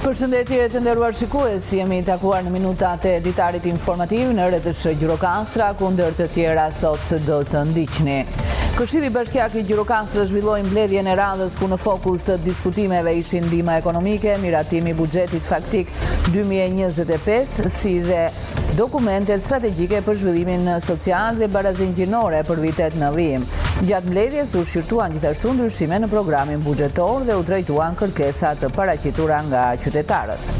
Përshëndetje të nderuar shikues, jemi takuar në minutat e ditarit informativ në rreth Gjirokastra, kundër të tjera sot do të ndiqni. Këshilli Bashkiak i Gjirokastra zhvilloi mbledhjen e radhës ku në fokus të diskutimeve ishin ndihma ekonomike, miratimi i buxhetit faktik 2025, si dhe dokumentet strategjike për zhvillimin social dhe barazinë gjinore për vitet në vijim. Gjatë mbledhjes u shqyrtuan gjithashtu ndryshime në programin buxhetor dhe u drejtuan kërkesa të paraqitura nga qytetarët.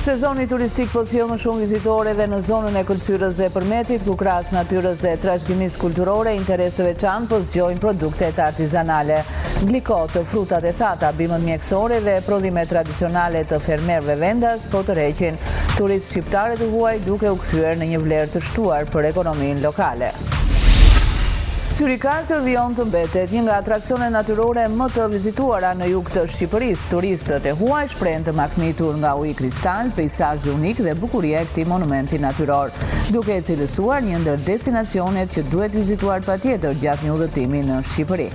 Sezoni turistik po sjell më shumë vizitore dhe në zonën e Këlqyrës dhe Përmetit, ku krahas natyrës dhe trashëgimisë kulturore, interes të veçantë po zgjojnë produktet artizanale. Glikot, frutat e thata, bimët mjekësore dhe prodhimet tradicionale të fermerëve vendas po tërheqin turistë shqiptarë të huaj, duke u kthyer në një vlerë të shtuar për ekonominë lokale. Syri 4 Vion të mbetet, një nga atraksionet natyrore më të vizituara në jug të Shqipërisë. Turistët e huaj shprehen të maknitur nga uji kristal, peizazhi unik dhe bukuria e këtij monumenti natyror, duke e cilësuar një ndër destinacionet që duhet vizituar patjetër gjatë një udhëtimi në Shqipëri.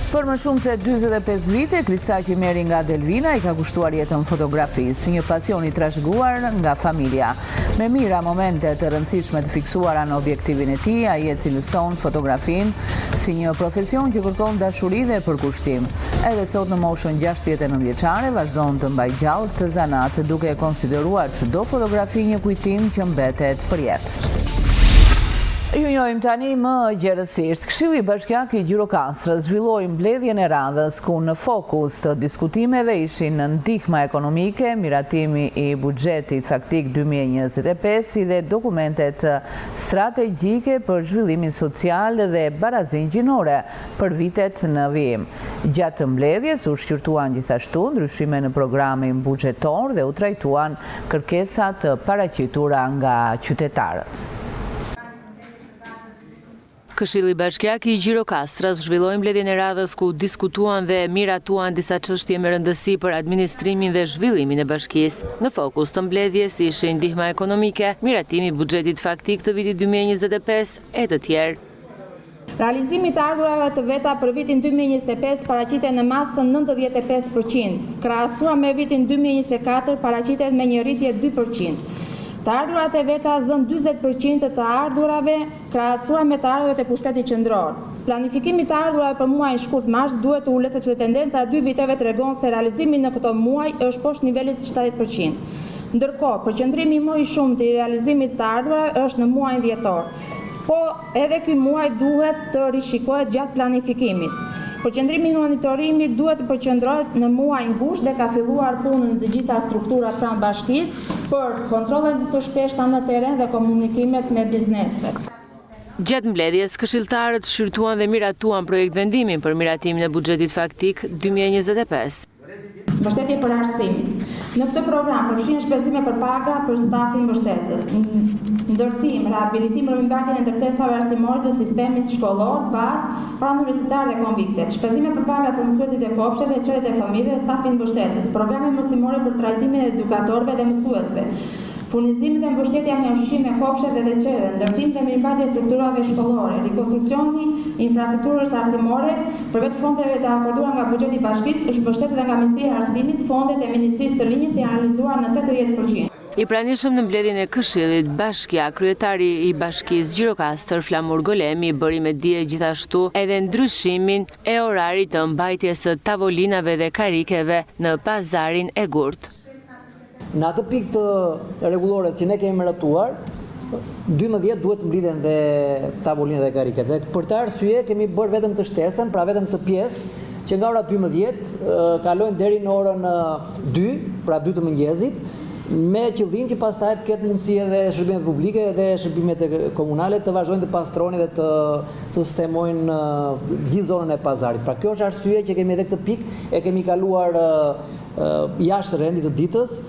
Për më shumë se 45 vite, Kristaqi Meri nga Delvina i ka kushtuar jetën fotografisë, si një pasion i trashëguar nga familja. Me mira momente të rëndësishme të fiksuara në objektivin e tij, ai e cilëson fotografinë si një profesion që kërkon dashuri dhe përkushtim. Edhe sot në moshën 69 vjeçare vazhdon të mbajë gjallë këtë zanat, duke e konsideruar çdo fotografi një kujtim që mbetet për jetë. Ju njohim tani më gjerësisht. Këshilli Bashkiak i Gjirokastrës zhvilloi mbledhjen e radhës ku në fokus të diskutimeve ishin ndihma ekonomike, miratimi i buxhetit faktik 2025, si dhe dokumentet strategjike për zhvillimin social dhe barazinë gjinore për vitet në vijim. Gjatë mbledhjes u shqyrtuan gjithashtu ndryshime në programin buxhetor dhe u trajtuan kërkesa të paraqitura nga qytetarët. Këshilli Bashkiak i Gjirokastras zhvilloi mbledhjen e radhës ku diskutuan dhe miratuan disa çështje me rëndësi për administrimin dhe zhvillimin e bashkisë. Në fokus të mbledhjes ishin ndihma ekonomike, miratimi i buxhetit faktik të vitit 2025 e të tjerë. Realizimi të ardhurave të veta për vitin 2025 paraqitet në masën 95%, krahasuar me vitin 2024 paraqitet me një rritje 2%. Të ardhurat e veta zën 40% të ardhurave krahasuar me të ardhurat e pushtetit qendror. Planifikimi të ardhurave për muajin shkurt mars duhet të ulet sepse tendenca e 2 viteve tregon se realizimi në këto muaj është poshtë nivelit 70%. Ndërkohë, përqendrimi më i shumtë i realizimit të ardhurave është në muajin dhjetor. Po edhe ky muaj duhet të rishikohet gjatë planifikimit. Përqendrimi i monitorimit duhet të përqendrohet në muajin gusht dhe ka filluar punën në të gjitha strukturat pranë bashkisë për kontrollet të shpeshta në terren dhe komunikimet me bizneset. Gjatë mbledhjes, këshilltarët shqyrtuan dhe miratuan projekt vendimin për miratimin e buxhetit faktik 2025. Mbështetje për arsimin. Në këtë program përfshihen shpenzime për paga për stafin mbështetës, ndërtim, rehabilitim për mbajtjen e ndërtesave arsimore të sistemit shkollor, bazë, pranë-universitar dhe konviktet, shpenzime për paga për mësuesit e kopshte dhe çetet e fëmijëve dhe stafin mbështetës, programe mësimore për trajtimin e edukatorëve dhe mësuesve, furnizimit e mbështetja me ushqime, kopshte dhe çete, ndërtim të mirëmbajtje strukturave shkollore, rikonstruksioni infrastrukturës arsimore, përveç fondeve të akorduara nga buxheti i bashkisë, është mbështetur nga Ministria e Arsimit, fondet e Ministrisë së Linjës janë realizuar në 80%. I pranishëm në mbledhjen e Këshillit Bashkiak, kryetari i Bashkisë Gjirokastër Flamur Golemi bëri me dije gjithashtu edhe ndryshimin e orarit të mbajtjes së tavolinave dhe karikeve në pazarin e Gurt. Në atë pikë të rregullore si ne kemi miratuar, 12 duhet të mblidhen dhe tavolinat dhe kariket. Dhe për të arsye kemi bërë vetëm të shtesën, pra vetëm të pjesë që nga ora 12 kalojnë deri në orën 2, pra 2 të mëngjesit, me qëllim që pastaj të ketë mundësi edhe shërbimet publike dhe shërbimet komunale të vazhdojnë të pastrojnë dhe të sistemojnë gjithë zonën e pazarit. Pra kjo është arsye që kemi edhe këtë pikë e kemi kaluar jashtë rendit të ditës.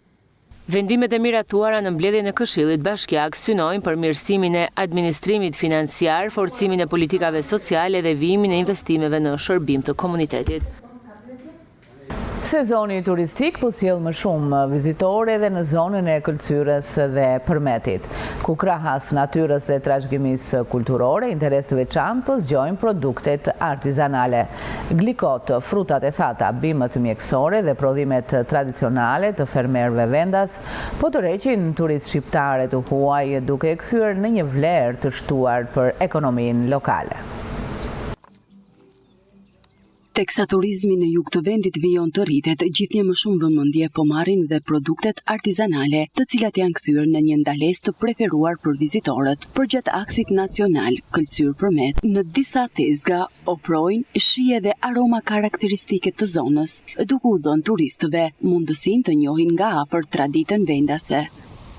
Vendimet e miratuara në mbledhjen e Këshillit Bashkiak synojnë përmirësimin e administrimit financiar, forcimin e politikave sociale dhe vijimin e investimeve në shërbim të komunitetit. Sezoni turistik po sjell më shumë vizitore edhe në zonën e Këlqyrës dhe Përmetit, ku krahas natyrës dhe trashëgimisë kulturore, interes të veçantë po zgjojnë produktet artizanale. Glikot, frutat e thata, bimët mjekësore dhe prodhimet tradicionale të fermerëve vendas po tërheqin turist shqiptare të huaj, duke e kthyer në një vlerë të shtuar për ekonominë lokale. Teksa turizmi në jug të vendit vijon të rritet, gjithnjë më shumë vëmendje po marrin dhe produktet artizanale, të cilat janë kthyer në një ndalesë të preferuar për vizitorët. Përgjatë aksit nacional Këlqyr Përmet, në disa tezga ofrojnë shije dhe aroma karakteristike të zonës, duke u dhënë turistëve mundësinë të njohin nga afër traditën vendase.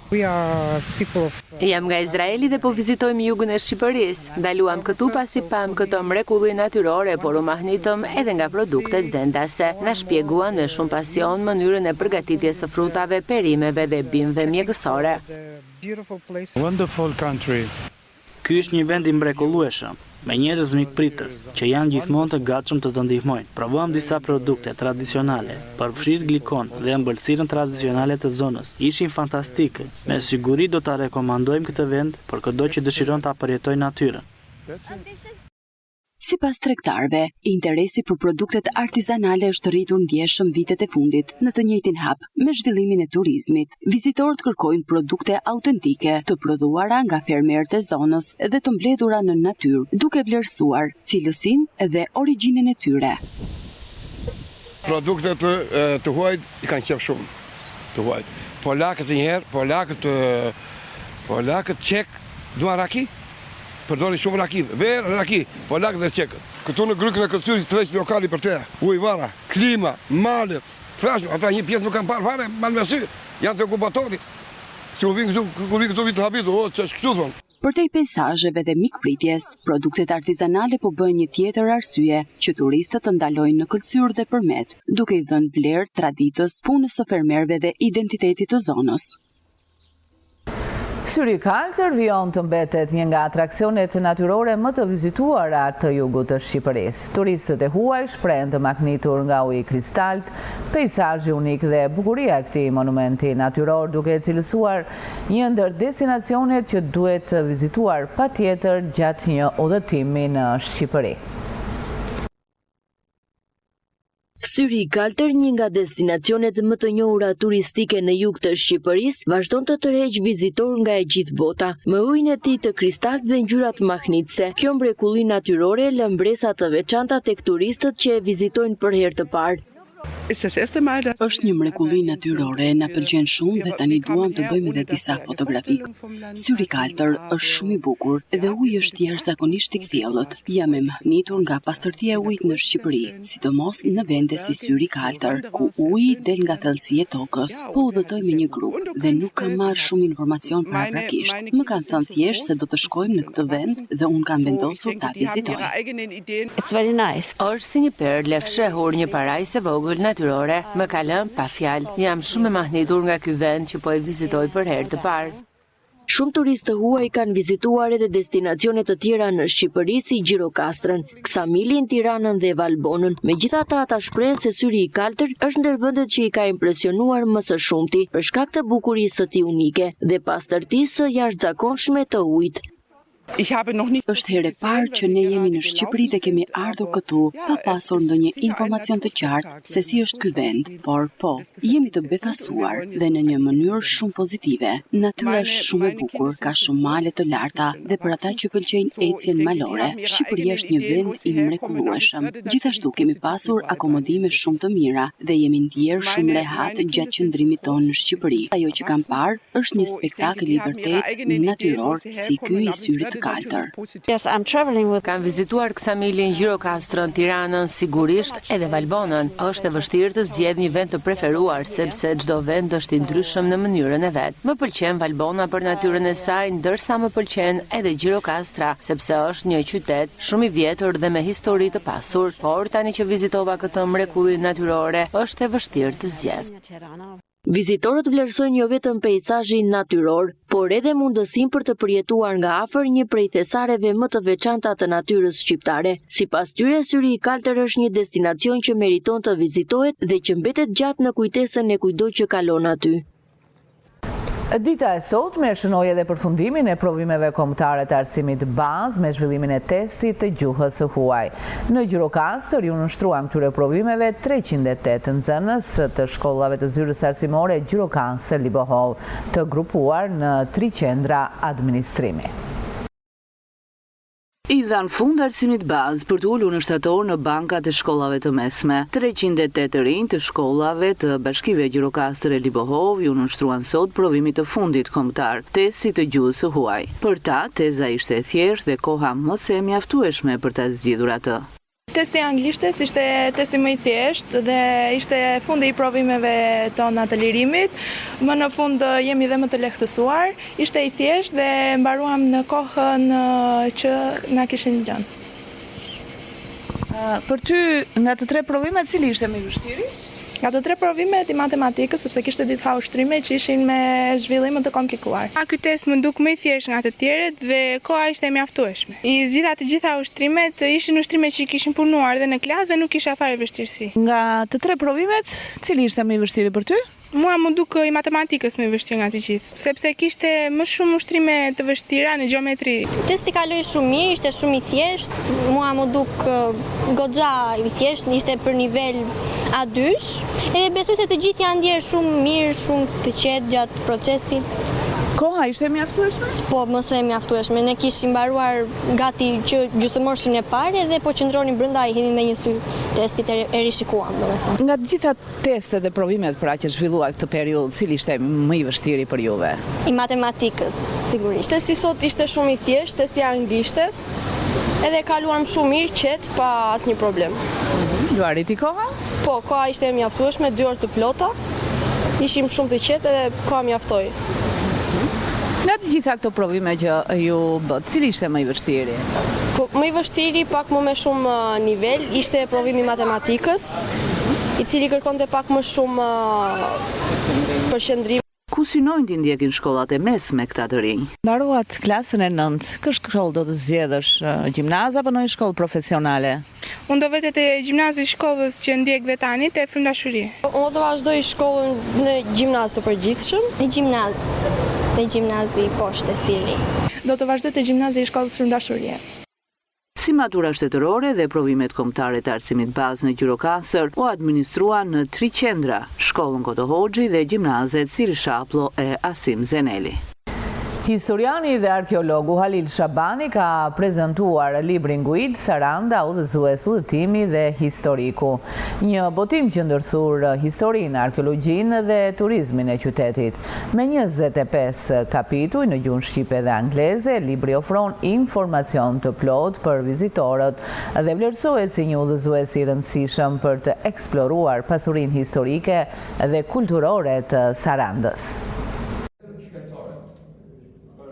Jam nga Izraeli dhe po vizitojmë jugun e Shqipërisë. Ndaluam këtu pasi pam këtë mrekulli natyrore, por u mahnitëm edhe nga produktet vendase. Na shpjeguan me shumë pasion mënyrën e përgatitjes së frutave, perimeve dhe bimëve mjekësore. Ky është një vend i mrekullueshëm, me njerëz mikpritës, që janë gjithmonë të gatshëm të ndihmojnë. Provuam disa produkte tradicionale, përfshirë glikon dhe ëmbëlsirën tradicionale të zonës. Ishin fantastike. Me siguri do ta rekomandojmë këtë vend për çdo që dëshiron ta përjetojë natyrën. Sipas tregtarëve, interesi për produktet artizanale është rritur ndjeshëm vitet e fundit. Në të njëjtin hap, me zhvillimin e turizmit, vizitorët kërkojnë produkte autentike, të prodhuara nga fermerët e zonës dhe të mbledhura në natyrë, duke vlerësuar cilësinë dhe origjinën e tyre. Produktet të huajt i kanë qef shumë, të huajt. Polakët njëherë, polakët çek duan raki. Përdori shumë raki, verë raki, polakët dhe çekët. Këtu në Grykën e Këlqyrit treq lokali për te, ujë vara, klima, malet. Thashë, ata një pjesë nuk kanë parë fare, mal me sy, janë të okupatori. Si u vinë këtu vitë habitu, që është kështu thonë. Përtej peizazheve dhe mikpritjes, produktet artizanale po bëjnë një tjetër arsye që turistët të ndalojnë në Këlqyr dhe Përmet, duke i dhënë vlerë traditës, punës së fermerëve dhe identitetit të zonës. Syri Kaltër vijon të mbetet një nga atraksionet natyrore më të vizituara të jugut të Shqipërisë. Turistët e huaj shprehen të mahnitur nga uji kristalt, peizazhi unik dhe bukuria e këtij monumenti natyror, duke cilësuar një ndër destinacionet që duhet vizituar patjetër gjatë një udhëtimi në Shqipëri. Syri Kaltër, një nga destinacionet më të njohura turistike në jug të Shqipërisë, vazhdon të tërheq vizitor nga e gjithë bota. Me ujin e tij të kristalt dhe ngjyrat mahnitse, kjo mrekulli natyrore lë mbresa të veçanta tek turistët që e vizitojnë për herë të parë. Është një mrekulli natyrore, na pëlqen shumë dhe tani duam të bëjmë edhe disa fotografi. Syri Kaltër është shumë i bukur dhe uji është jashtëzakonisht i kthjellët. Jam e mahnitur nga pastërtia e ujit në Shqipëri, sidomos në vende si Syri Kaltër, ku uji del nga thellësia e tokës. Po udhëtoj me një grup dhe nuk kam marrë shumë informacion paraprakisht. Më kanë thënë thjesht se do të shkojmë në këtë vend dhe unë kam vendosur ta vizitoj. Është si një perlë e fshehur, një parajsë e vogël natyrore, më ka lënë pa fjalë. Jam shumë e mahnitur nga ky vend që po e vizitoj për herë të parë. Shumë turistë huaj kanë vizituar edhe destinacione të tjera në Shqipëri si Gjirokastrën, Ksamilin, Tiranën dhe Valbonën. Megjithatë, ata shprehen se Syri i Kaltër është ndër vendet që i ka impresionuar më së shumti për shkak të bukurisë së tij unike dhe pastërtisë së jashtëzakonshme të ujit. Është herë e parë që ne jemi në Shqipëri dhe kemi ardhur këtu pa pasur ndonjë informacion të qartë se si është ky vend, por po, jemi të befasuar dhe në një mënyrë shumë pozitive. Natyra është shumë e bukur, ka shumë male të larta dhe për ata që pëlqejnë ecjen malore, Shqipëria është një vend i mrekullueshëm. Gjithashtu kemi pasur akomodime shumë të mira dhe jemi ndjerë shumë rehat gjatë qëndrimit tonë në Shqipëri. Ajo që kam parë është një spektakël i vërtet natyror si ky i Syrit Kaltër. Kam vizituar Ksamilin, Gjirokastrën, Tiranën, sigurisht edhe Valbonën. Është e vështirë të zgjedh një vend të preferuar, sepse çdo vend është i ndryshëm në mënyrën e vet. Më pëlqen Valbona për natyrën e saj, ndërsa më pëlqen edhe Gjirokastra, sepse është një qytet shumë i vjetër dhe me histori të pasur. Por tani që vizitova këtë mrekulli natyrore, është e vështirë të zgjedh. Vizitorët vlerësojnë jo vetëm peizazhin natyror, por edhe mundësinë për të përjetuar nga afër një prej thesareve më të veçanta të natyrës shqiptare. Sipas tyre, Syri i Kaltër është një destinacion që meriton të vizitohet dhe që mbetet gjatë në kujtesën e kujdo që kalon aty. Dita e sotme shënoi edhe përfundimin e provimeve kombëtare të arsimit bazë me zhvillimin e testit të gjuhës së huaj. Në Gjirokastër ju nënshtruan këtyre provimeve 308 nxënës të shkollave të zyrës arsimore Gjirokastër Libohov, të grupuar në 3 qendra administrimi. I dhanë fund arsimit bazë për të ulur në shtator në bankat e shkollave të mesme. 308 rinj të shkollave të Bashkive Gjirokastër e Libohov ju nënshtruan sot provimit të fundit kombëtar, testit të gjuhës së huaj. Për ta, teza ishte e thjeshtë dhe koha mos e mjaftueshme për ta zgjidhur atë. Testi anglishtes ishte testi më i thjeshtë dhe ishte fundi i provimeve tona të lirimit. Më në fund jemi dhe më të lehtësuar. Ishte i thjeshtë dhe mbaruam në kohën që na kishin lënë. Për ty, nga të 3 provimet, cili ishte më i vështiri? Nga të 3 provimet i matematikës, sepse kishte disa ushtrime që ishin me zhvillim të komplikuar. Ky test më duk më i thjeshtë nga të tjerët dhe koha ishte e mjaftueshme. I zgjidha të gjitha ushtrimet, ishin ushtrime që kishin punuar dhe në klasë dhe nuk kisha fare vështirësi. Nga të 3 provimet, cili ishte më i vështiri për ty? Mua më duk i matematikës më i vështirë nga të gjithë, sepse kishte më shumë ushtrime të vështira në gjeometri. Testi kaloi shumë mirë, ishte shumë i thjeshtë. Mua më duk goxha i thjeshtë, ishte për nivel A2. Edhe besoj se të gjithë janë ndjerë shumë mirë, shumë të qetë gjatë procesit. Koha ishte mjaftueshme? Po, mos e mjaftueshme. Ne kishim mbaruar gati që gjysmëmorshin e parë dhe po qëndronin brenda i hidhin dhe një sy testit e rishikuam, domethënë. Nga të gjitha testet dhe provimet pra që zhvilluar këtë periudhë, cili ishte më i vështiri për juve? I matematikës, sigurisht. Testi sot ishte shumë i thjeshtë, testi anglishtes, edhe kaluam shumë mirë qetë pa asnjë problem. Ju arriti koha? Po, koha ishte e mjaftueshme, 2 orë të plota. Ishim shumë të qetë edhe koha mjaftoi. Nga të gjitha këto provime që ju bët, cili ishte më i vështiri? Po, më i vështiri, pak më me shumë nivel, ishte provimi matematikës, i cili kërkonte pak më shumë përqendrim. Ku synojnë t'i ndjekin shkollat e mesme këta të rinj? Mbaruat klasën e 9, kë shkollë do të zgjedhësh, gjimnaz apo në një shkollë profesionale? Unë do vetet e gjimnazi shkollës që ndjek dhe tani të Frymdashuri. Unë do vazhdoj shkollën në gjimnaz të përgjithshëm. Në gjimnaz, te gjimnazi poshtë e Siri. Do të vazhdoj te gjimnazi i shkollës Frymdashuri. Si matura shtetërore dhe provimet kombëtare të arsimit bazë në Gjirokastër u administruan në 3 qendra, shkollën Koto Hoxhi dhe gjimnazet Siri Shaplo e Asim Zeneli. Historiani dhe arkeologu Halil Shabani ka prezantuar librin Guid Saranda, udhëzues, udhëtimi dhe historiku. Një botim që ndërthur historinë, arkeologjinë dhe turizmin e qytetit. Me 25 kapituj në gjuhën shqipe dhe angleze, libri ofron informacion të plot për vizitorët dhe vlerësohet si një udhëzues i rëndësishëm për të eksploruar pasurinë historike dhe kulturore të Sarandës.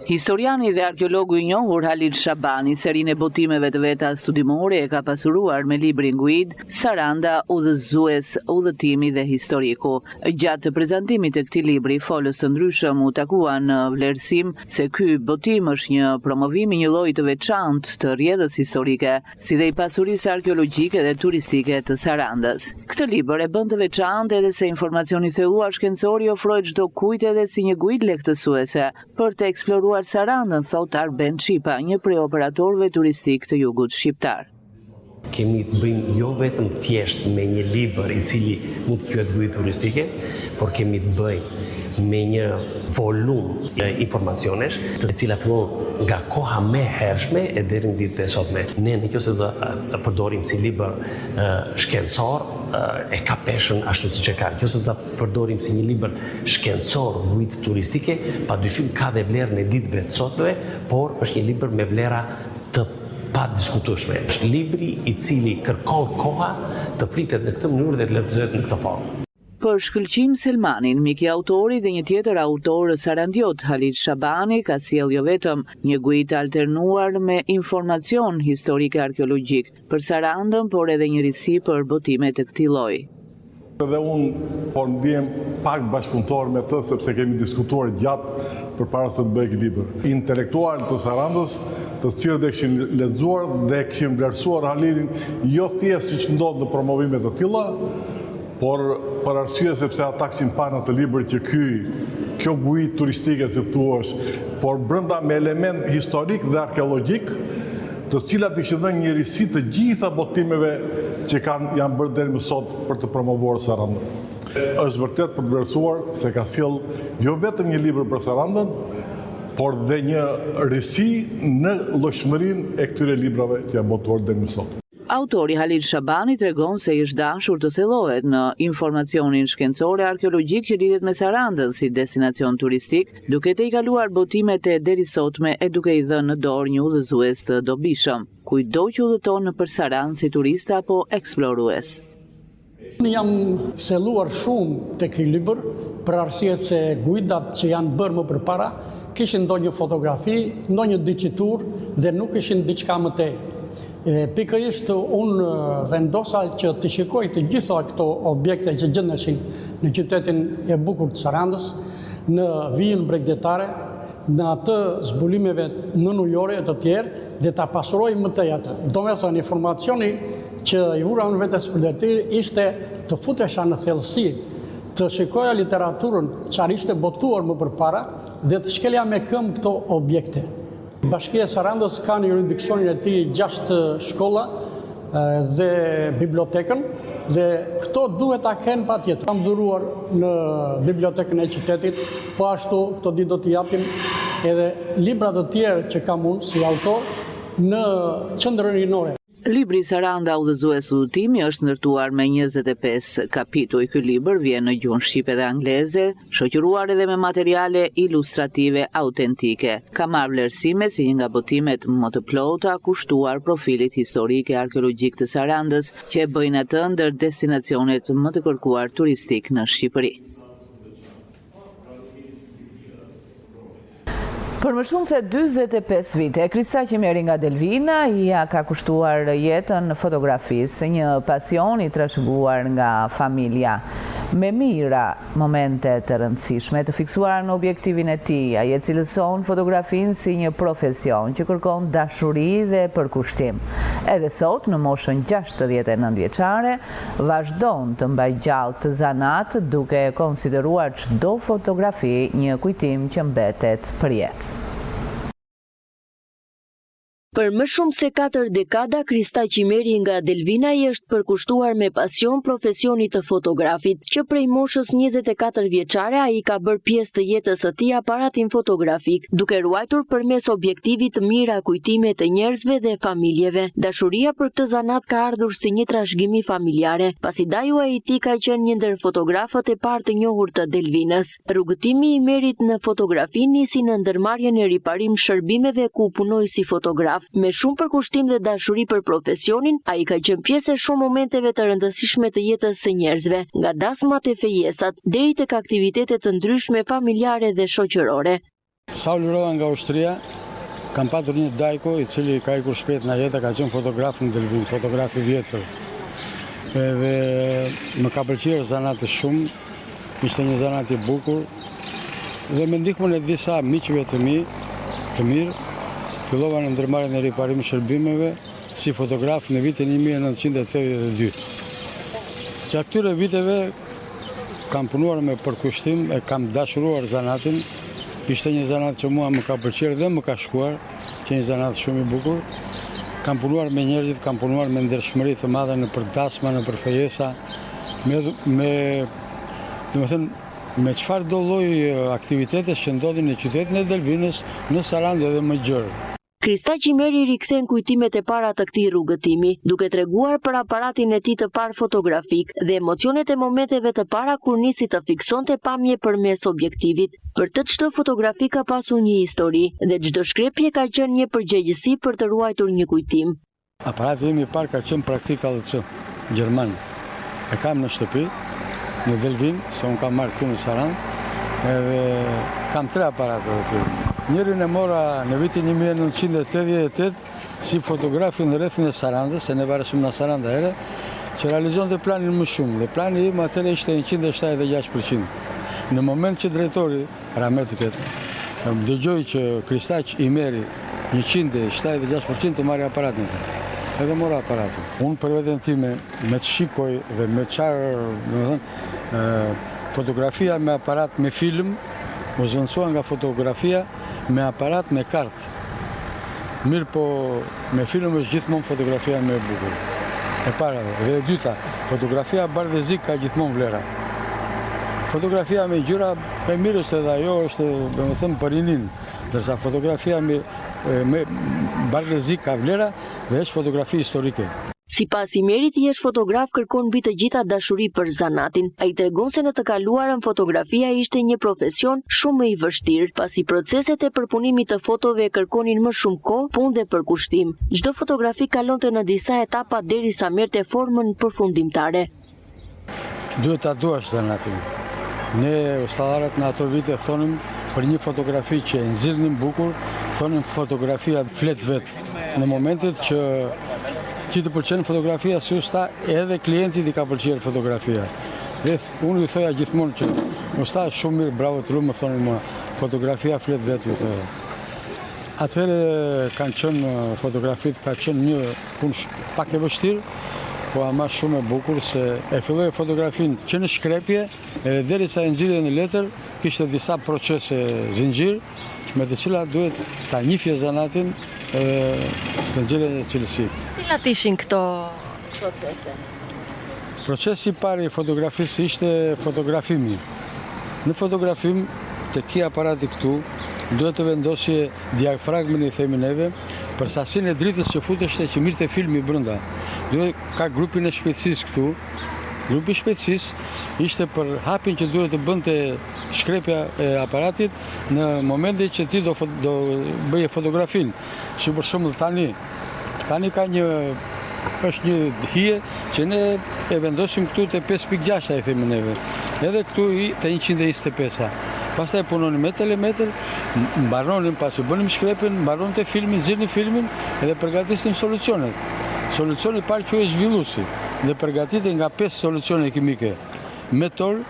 Historiani dhe arkeologu i njohur Halil Shabani, serinë e botimeve të veta studimore e ka pasuruar me librin Guid, Saranda, udhëzues, udhëtimi dhe historiku. Gjatë prezantimit të këtij libri, folës të ndryshëm u takuan në vlerësim se ky botim është një promovim i një lloji të veçantë të rrjedhës historike, si dhe i pasurisë arkeologjike dhe turistike të Sarandës. Këtë libër e bën të veçantë edhe se informacioni thelluar shkencor i ofrohet çdo kujt edhe si një guid lehtësuese për të eksploruar Sarandën, thot Arben Çipa, një prej operatorëve turistik të jugut shqiptar. Kemi të bëjmë jo vetëm thjesht me një libër i cili mund të quhet guid turistike, por kemi të bëjmë me një volum informacionesh, të cilat fillon nga koha më e hershme e deri në ditët e sotme. Ne nëse do ta përdorim si libër shkencor, e ka peshën ashtu siç e ka. Nëse do ta përdorim si një libër shkencor guid turistike, padyshim ka dhe vlerën e ditëve të sotme, por është një libër me vlera të pa diskutueshme. Është libri i cili kërkon koha të flitet në këtë mënyrë dhe të lexohet në këtë formë. Për Shkëlqim Selmanin, mik i autorit dhe një tjetër autor sarandiot, Halil Shabani, ka sjell jo vetëm një guid alternuar me informacion historik e arkeologjik për Sarandën, por edhe një risi për botime të këtij lloji. Edhe unë por ndjem pak bashkëpunëtor me të, sepse kemi diskutuar gjatë përpara se të bëj këtë libër. Intelektualët të Sarandës, të cilët e kishin lexuar dhe e kishin vlerësuar Halilin jo thjesht siç ndodh në promovime të tilla, por për arsye sepse ata kishin parë në të libër që kjo gujë turistike si thuash, por brenda me element historik dhe arkeologjik, të cilat i kishin dhënë një risi të gjitha botimeve që janë bërë deri më sot për të promovuar Sarandën. Është vërtet për të vlerësuar se ka sjell jo vetëm një libër për Sarandën, por dhe një risi në llojshmërinë e këtyre librave që janë botuar deri më sot. Autori Halil Shabani tregon se është dashur të thellohet në informacionin shkencor e arkeologjik që lidhet me Sarandën si destinacion turistik, duke i kaluar botimet e derisotme e duke i dhënë në dorë një udhëzues të dobishëm, kujdo që udhëton nëpër Sarandë si turist apo eksplorues. Unë jam selluar shumë tek ky libër për arsye se gujdat që janë bërë më përpara kishin ndonjë fotografi, ndonjë dicitur dhe nuk kishin diçka më tej. Pikërisht unë vendosa që të shikoj të gjitha këto objekte që gjendeshin në qytetin e bukur të Sarandës, në vijën bregdetare, në atë zbulimeve nënujore e të tjerë, dhe ta pasuroj më tej atë. Do me thënë, informacioni që i vura unë vetes për detyr ishte të futesha në thellësi, të shikoja literaturën çfarë ishte botuar më përpara dhe të shkelja me këmbë këto objekte. Bashkia e Sarandës ka në jurisdiksionin e tij 6 shkolla dhe bibliotekën, dhe këto duhet ta kenë patjetër. Kam dhuruar në bibliotekën e qytetit, po ashtu këto ditë do t'i japim edhe libra të tjerë që kam unë si autor në qendrën rinore. Libri Saranda udhëzues udhëtimi është ndërtuar me 25 kapituj. Ky libër vjen në gjuhën shqipe dhe angleze, shoqëruar edhe me materiale ilustrative autentike. Ka marrë vlerësime si një nga botimet më të plota kushtuar profilit historik e arkeologjik të Sarandës, që e bëjnë atë ndër destinacionet më të kërkuar turistik në Shqipëri. Për më shumë se 45 vite, Kristaqi Meri nga Delvina ja ka kushtuar jetën në fotografisë, një pasion i trashëguar nga familja. Me mira momente të rëndësishme të fiksuara në objektivin e tij, ai e cilëson fotografinë si një profesion që kërkon dashuri dhe përkushtim. Edhe sot, në moshën 69 vjeçare, vazhdon të mbajë gjallë këtë zanat duke konsideruar çdo fotografi një kujtim që mbetet për jetë. Për më shumë se 4 dekada, Kristaqi Meri nga Delvina i është përkushtuar me pasion profesionit të fotografit, që prej moshës 24 vjeçare ai ka bërë pjesë të jetës së tij aparatin fotografik, duke ruajtur përmes objektivit të mira kujtime të njerëzve dhe familjeve. Dashuria për këtë zanat ka ardhur si një trashëgimi familjare, pasi dajua i tij ka qenë një ndër fotografët e parë të njohur të Delvinës. Rrugëtimi i Merit në fotografi nisi në ndërmarrjen e riparim shërbimeve ku punoi si fotograf. Me shumë përkushtim dhe dashuri për profesionin, ai ka qenë pjesë e shumë momenteve të rëndësishme të jetës së njerëzve, nga dasmat e fejesat deri tek aktivitete të ndryshme familjare dhe shoqërore. Sa u lirova nga ushtria, kam patur një dajko i cili ka ikur shpejt nga jeta, ka qenë fotograf në Delvinë, fotograf i vjetër. Edhe më ka pëlqyer zanati shumë, ishte një zanat i bukur, dhe me ndihmën e disa miqve të mi, të mirë, fillova në ndërmarrjen e riparim shërbimeve si fotograf në vitin 1982. Gjatë këtyre viteve kam punuar me përkushtim e kam dashuruar zanatin. Ishte një zanat që mua më ka pëlqyer dhe më ka shkuar, që një zanat shumë i bukur. Kam punuar me njerëzit, kam punuar me ndershmëri të madhe në përdasma, në përfejesa, me çfarë do lloj aktivitetesh që ndodhin në qytetin e Delvinës, në Sarandë dhe më gjërë. Kristaqi Meri rikthen kujtimet e para të këtij rrugëtimi, duke treguar për aparatin e tij të parë fotografik dhe emocionet e momenteve të para kur nisi të fiksonte pamje përmes objektivit. Për të çdo fotografi ka pasur një histori dhe çdo shkrepje ka qenë një përgjegjësi për të ruajtur një kujtim. Aparati im i parë ka qenë Praktik ALC, gjerman. E kam në shtëpi, në Delvin, se unë kam marrë këtu në Sarandë, edhe kam 3 aparate të tjerë. Njërin e mora në vitin 1988 si fotografi në rrethin e Sarandës, se ne varet shumë në Sarandë ere, që realizon të planin më shumë, dhe plani im atëre ishte 176%. Në moment që drejtori, Rametiket, dëgjoj që Kristaq i meri 176% të marri aparatin të. Edhe mora aparatin. Unë për veten time me të shikoj dhe me qarë, fotografia me aparat me film, u zvendësua nga fotografia me aparat me kartë. Mirë po me film është gjithmonë fotografia me bukur. E para dhe e dyta, fotografia bardhëzik ka gjithmonë vlera. Fotografia me ngjyra e mirë është edhe ajo është, domethënë për rinin, ndërsa fotografia me bardhëzik ka vlera dhe është fotografi historike. Sipas Imerit, i është fotograf kërkon mbi të gjitha dashuri për zanatin. Ai tregon se në të kaluarën fotografia ishte një profesion shumë i vështirë, pasi proceset e përpunimit të fotove kërkonin më shumë kohë, punë dhe përkushtim. Çdo fotografi kalonte në disa etapa derisa merrte formën përfundimtare. Duhet ta duash zanatin. Ne ustadharët në ato vite thonim për një fotografi që e nxirrnin bukur, thonim fotografia flet vetë. Në momentet që ti të pëlqen fotografia si usta, edhe klientit i ka pëlqyer fotografia. Dhe unë ju thoja gjithmonë që usta shumë mirë, bravo të lumë, thonin më, fotografia flet vetë, ju thoja. Atëherë kanë qenë fotografit, ka qenë një punë pak e vështirë, po ama shumë e bukur se e filloi fotografin që në shkrepje, edhe derisa e nxirrte në letër, kishte disa procese zinxhir, me të cilat duhet ta njihje zanatin edhe të nxjerrë në cilësi. Cilat ishin këto procese? Procesi i parë i fotografisë ishte fotografimi. Në fotografim, te ki aparati këtu, duhet të vendosje diafragmën, i themi neve, për sasinë e dritës që futeshte që mirë të filmi brenda. Duhet ka grupin e shpejtësisë këtu. Grupi i shpejtësisë ishte për hapin që duhet të bënte shkrepja e aparatit në momentin që ti do bëje fotografin. Si për shembull tani ka është një hije që ne e vendosim këtu te 5.6, i themi neve. Edhe këtu te 125. Pastaj punonim me telemetër, mbaronim pasi bënim shkrepjen, mbaron te filmin, nxirrnim filmin edhe përgatisim solucionet. Solucioni i parë quhet zhvilluesi dhe përgatitet nga 5 solucione kimike: metol,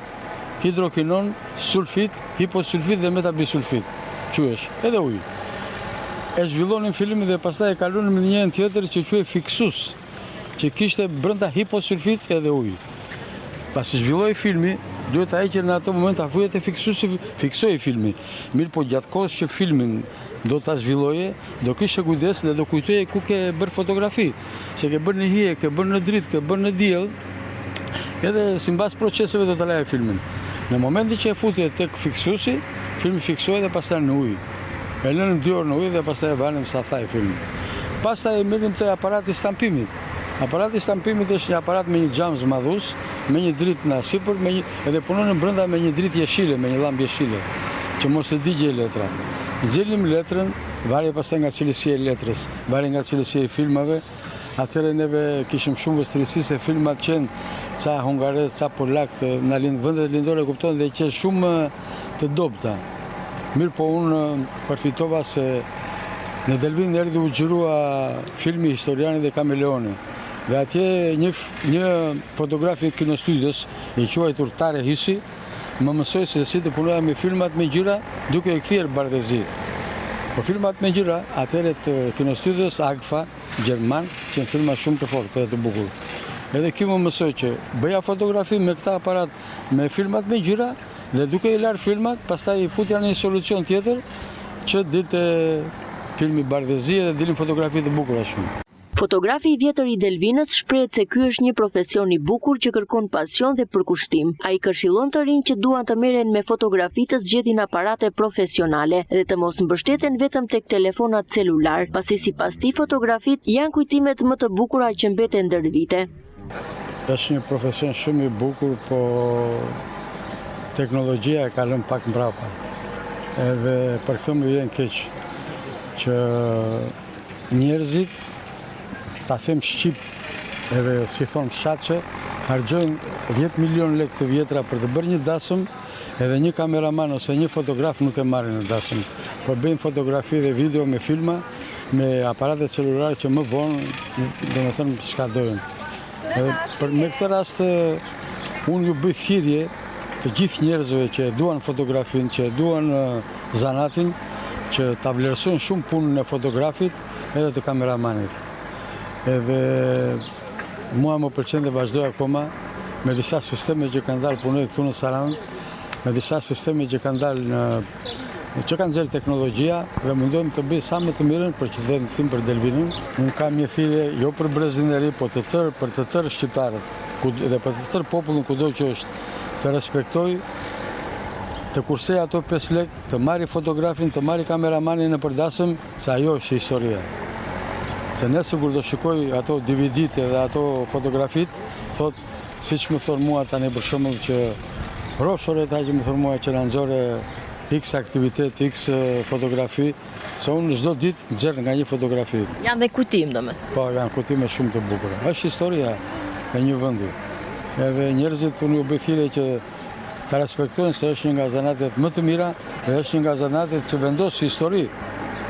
hidrokinon, sulfit, hiposulfit dhe metabisulfit. Quhesh edhe ujë. E zhvillonin filmin dhe pastaj e kalunim në një tjetër që quhet fiksus, që kishte brenda hiposulfit edhe ujë. Pasi zhvilloi filmi, duhet ta heqë në atë moment afujet e fiksusi, fiksoi filmi. Mirë po gjatë kohës që filmin do ta zhvilloje, do kishe kujdes dhe do kujtoje ku ke bërë fotografi. Se ke bërë në hije, ke bërë në dritë, ke bërë në diell, edhe sipas proceseve do ta laje filmin. Në momentin që e futje tek fiksusi, filmi fiksohet dhe pastaj në ujë. E lënim 2 orë në ujë dhe pastaj e vanim sa thaj filmin. Pastaj e merrim te aparati stampimit. Aparati stampimit është një aparat me një xham madhus, me një dritë në sipër, edhe punon brenda me një dritë jeshile, me një llamb jeshile, që mos të digje letra. Nxjerrim letrën, varet pastaj nga cilësia e letrës, varet nga cilësia e filmave. Atëherë neve kishim shumë vështirësi se filmat qenë ca hungarez, ca polak, na vendet lindore kupton dhe që shumë të dobta. Mirë po unë përfitova se në Delvin erdhi u xhirua filmi Historiani dhe Kameleoni. Dhe atje një fotograf i kinostudios, i quajtur Tare Hisi, më mësoi se si të punoja me filmat me ngjyra duke i kthyer bardhëzi. Po filmat me ngjyra, atëherë të kinostudios Agfa, gjerman, që janë filma shumë të fortë dhe të bukur. Edhe kjo më mësoi që bëja fotografi me këtë aparat me filmat me ngjyra dhe duke i larë filmat, pastaj i futja në një solucion tjetër që dilte filmi bardhëzi dhe dilin fotografi të bukura shumë. Fotografi i vjetër i Delvinës shprehet se ky është një profesion i bukur që kërkon pasion dhe përkushtim. Ai këshillon të rinj që duan të merren me fotografi të zgjedhin aparate profesionale dhe të mos mbështeten vetëm tek telefonat celular, pasi sipas tij fotografit janë kujtimet më të bukura që mbeten ndër vite. Është një profesion shumë i bukur, po teknologjia e ka lënë pak mbrapa. Edhe për këtë më vjen keq që njerëzit, ta them shqip edhe si thonë fshatçe, harxojnë 10 milion lekë të vjetra për të bërë një dasëm, edhe një kameraman ose një fotograf nuk e marrin në dasëm. Po bëjnë fotografi dhe video me filma, me aparate celulare që më vonë, domethënë skadojnë. Me këtë rast, unë ju bëj thirrje të gjithë njerëzve që duan fotografin, që duan zanatin, që ta vlerësojnë shumë punën e fotografit edhe të kameramanit. Edhe mua më pëlqen dhe vazhdoj akoma me disa sisteme që kanë dalë punoj këtu në Sarandë, me disa sisteme që kanë dalë që kanë nxjerrë teknologjia dhe mundojmë të bëj sa më të mirën për qytetin tim, për Delvinën. Unë kam një thirrje jo për Brezin e Ri, por për të tërë shqiptarët dhe për të tërë popullin kudo që është, të respektoj, të kursej ato 5 lekë, të marri fotografin, të marri kameramanin në përdasëm, se ajo është historia. Se nëse kur do shikoj ato DVD-t dhe ato fotografit, thot, siç më thon mua tani për shembull që rrofshoreta që më thon mua që na nxorë X aktivitet, X fotografi, se unë çdo ditë nxjerr nga një fotografi. Janë dhe kujtim, domethënë. Po, janë kujtime shumë të bukura. Është historia e një vendi. Edhe njerëzit unë ju bëj thirrje që ta respektojnë se është një nga zanatet më të mira dhe është një nga zanatet që vendos histori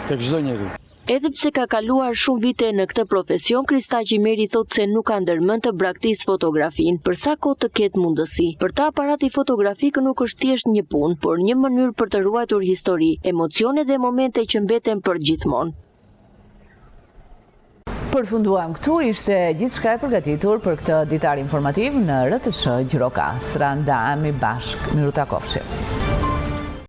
tek çdo njeri. Edhe pse ka kaluar shumë vite në këtë profesion, Kristaqi Meri thotë se nuk ka ndërmend të braktisë fotografin, për sa kohë të ketë mundësi. Për ta aparati fotografik nuk është thjesht një punë, por një mënyrë për të ruajtur histori, emocione dhe momente që mbeten për gjithmonë. Përfunduam këtu, ishte gjithçka e përgatitur për këtë ditar informativ në RTS Gjirokastra. Ndahemi bashkë, miru takofshi.